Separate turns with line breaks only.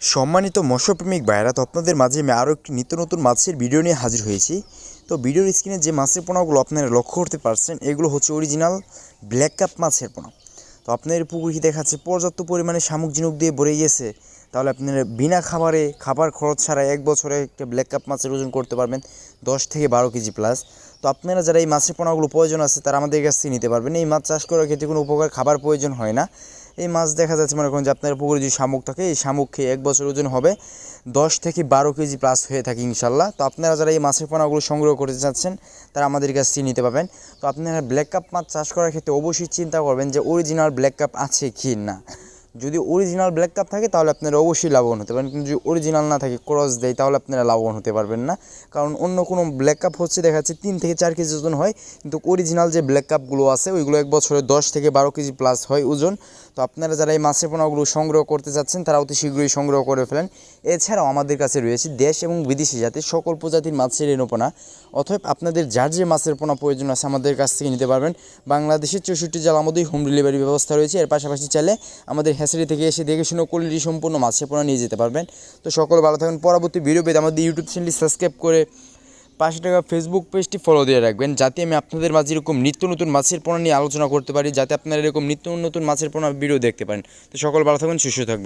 সম্মানিত মৎস্যপ্রেমিক ভাইয়েরা, তো আপনাদের মাঝে আমি আরও একটি নিত্য নতুন মাছের ভিডিও নিয়ে হাজির হয়েছি। তো ভিডিওর স্ক্রিনে যে মাছের পোনাগুলো আপনারা লক্ষ্য করতে পারছেন, এগুলো হচ্ছে অরিজিনাল ব্ল্যাক কাপ মাছের পোনা। তো আপনার পুকুর কি দেখাচ্ছে পর্যাপ্ত পরিমাণে শামুক ঝিনুক দিয়ে ভরে গিয়েছে, তাহলে আপনারা বিনা খাবার খরচ ছাড়া 1 বছরে একটা ব্ল্যাক কাপ মাছের ওজন করতে পারবেন 10 থেকে 12 কেজি প্লাস। তো আপনারা যারা এই মাছের পোনাগুলো প্রয়োজন আছে তারা আমাদের কাছ থেকে নিতে পারবেন। এই মাছ চাষ করার ক্ষেত্রে কোনো খাবার প্রয়োজন হয় না। এই মাছ দেখা যাচ্ছে মনে করেন যে আপনার পুকুরে যদি শামুক থাকে, এই শামুক খেয়ে 1 বছর ওজন হবে 10 থেকে 12 কেজি প্লাস হয়ে থাকে ইনশাল্লাহ। তো আপনারা যারা এই মাছের পোনাগুলো সংগ্রহ করতে চাচ্ছেন তারা আমাদের কাছ থেকে নিতে পারবেন। তো আপনারা ব্ল্যাক কাপ মাছ চাষ করার ক্ষেত্রে অবশ্যই চিন্তা করবেন যে অরিজিনাল ব্ল্যাক কাপ আছে কি না। যদি অরিজিনাল ব্ল্যাক কাপ থাকে তাহলে আপনারা অবশ্যই লাভবান হতে পারেন, কিন্তু যদি অরিজিনাল না থাকে, ক্রস দেয়, তাহলে আপনারা লাভবান হতে পারবেন না। কারণ অন্য কোনো ব্ল্যাক কাপ হচ্ছে দেখা যাচ্ছে 3 থেকে 4 কেজি ওজন হয়, কিন্তু অরিজিনাল যে ব্ল্যাক কাপগুলো আছে ওইগুলো 1 বছরে 10 থেকে 12 কেজি প্লাস হয় ওজন। তো আপনারা যারা এই মাছের পোনাগুলো সংগ্রহ করতে চাচ্ছেন তারা অতি শীঘ্রই সংগ্রহ করে ফেলেন। এছাড়াও আমাদের কাছে রয়েছে দেশ এবং বিদেশি জাতের সকল প্রজাতির মাছের রেণুপোনা। অতএব আপনাদের যার যে মাছের পোনা প্রয়োজন আছে আমাদের কাছ থেকে নিতে পারবেন। বাংলাদেশের 64 জেলার মধ্যেই হোম ডেলিভারি ব্যবস্থা রয়েছে। এর পাশাপাশি চাইলে আমাদের হ্যাচারি থেকে এসে দেখে শুনে কোয়ালিটি সম্পূর্ণ মাছের পোনা নিয়ে যেতে পারবেন। তো সকল ভালো থাকবেন। পরবর্তী ভিডিও পেতে আমাদের ইউটিউব চ্যানেলটি সাবস্ক্রাইব করে পাশে টাকা ফেসবুক পেজটি ফলো দিয়ে রাখবেন, যাতে আমি আপনাদের মাঝে এরকম নিত্য নতুন মাছের পোনা নিয়ে আলোচনা করতে পারি, যাতে আপনারা এরকম নিত্য নতুন মাছের পোনা ভিডিও দেখতে পারেন। তো সকল ভালো থাকবেন, সুস্থ থাকবেন।